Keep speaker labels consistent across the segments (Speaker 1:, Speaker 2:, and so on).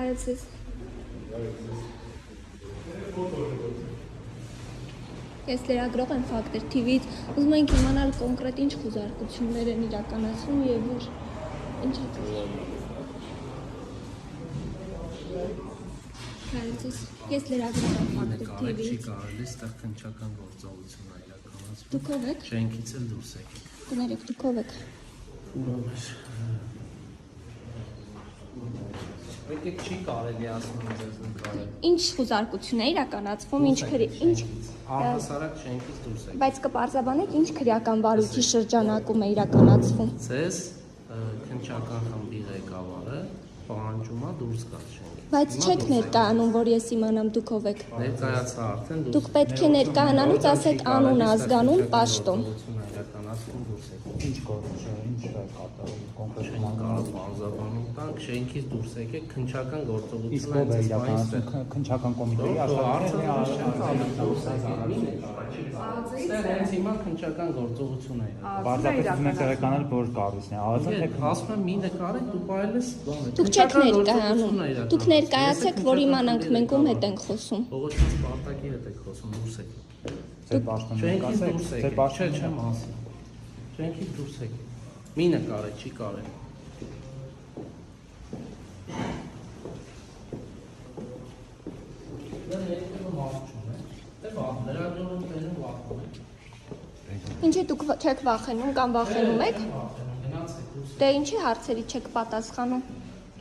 Speaker 1: Բարեցես։ Ես լրագրող եմ Factor TV-ից, ուզում ենք իմանալ կոնկրետ ինչ խուզարկություններ են իրականացվում եւ որ ինչ է ծնվում։ Բարեցես։ Ես լրագրող եմ Factor TV-ից։
Speaker 2: Չի կարելի ստեղ քննչական գործողություն իրականացվում։
Speaker 1: Դուք ով եք։
Speaker 2: Շենքից էլ դուրս եկեք։
Speaker 1: Կներեք, դուք ով եք։
Speaker 2: Եկեք չի կարելի ասում ձեզ նկարել։
Speaker 1: Ինչ խուզարկություն է իրականացվում, ինչ
Speaker 2: Առհասարակ շենքից դուրս եկեք։
Speaker 1: Բայց կպարզաբանեք ինչ քրեական վարույթի շրջանակում է իրականացվում։
Speaker 2: Ձեզ քննչական խմբի ղեկավարը պահանջում է դուրս գալ շենքից։
Speaker 1: Բայց չեք ներկայանում, որ ես իմանամ դուք ով եք։
Speaker 2: Ներկայացա արդեն դուրս։
Speaker 1: Դուք պետք է ներկայանալուց ասեք անուն, ազգանուն, պաշտոն։
Speaker 2: Իրականացում դուրս եկեք։
Speaker 3: Ինչ գործողություն, ինչ է կատարում կոնկրետ
Speaker 2: Կարող բարձրաբանում տանք, շենքից դուրս եկեք, քննչական գործողություն
Speaker 3: իսկ ով է իրականացնում քննչական կոմիտեի
Speaker 2: Ստեղ հենց հիմա քննչական գործողություն է։
Speaker 3: Պարզապես ուզում եք տեղեկանալ որ կառույցն է,
Speaker 2: Ասում եմ մի նկարեք, դու պայելես բանը։
Speaker 1: Դուք չեք ներկայանում։ Դուք ներկայացեք, որ իմանանք մենք ում հետ ենք խոսում։
Speaker 2: Բողոքված Սպարտակի հետ եք խոսում, դուրս եկեք։
Speaker 3: ձեր պաշտոնը
Speaker 2: Շենքից դուրս
Speaker 3: ձեր
Speaker 2: եկեք,
Speaker 3: պաշտոնը
Speaker 2: չեմ ասում։ Շենքից դուրս եկեք։ Մի նկարեք, չի կարելի։
Speaker 1: Ինչի դուք չեք վախենում կամ վախենում եք։ Դե ինչի հարցերի չեք պատասխանում։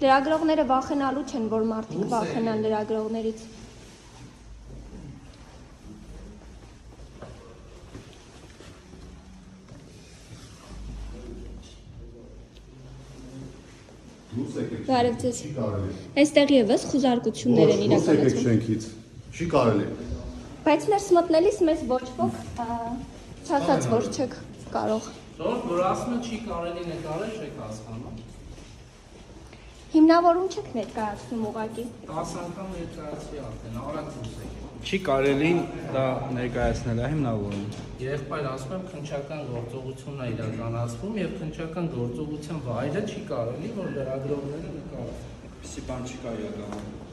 Speaker 1: Լրագրողները վախենալու չեն, որ մարդիկ վախենան լրագրողներից։ Բարև ձեզ։ Այստեղ եւս խուզարկություններ են իրականացվում։
Speaker 4: Շենքից։ Չի կարելի։
Speaker 1: Բայց ներս մտնելիս մեզ ոչ ոք չասաց, որ չեք կարող։
Speaker 2: Որ ասում է չի կարելի նկարել, չեք հասկանում։
Speaker 1: Հիմնավորում չեք ներկայացնում ուղղակի։
Speaker 2: 10 անգամ ներկայացի արդեն, արագ դուրս եկեք։
Speaker 5: Չի կարելի դա ներկայացնել, հիմնավորում։
Speaker 2: Եղբայր ասում եմ քննչական գործողությունն է իրականացվում եւ քննչական գործողության վայրը չի կարելի որ լրագրողները նկարեն։
Speaker 5: Այդպիսի բան չի կարելի իրականացնել։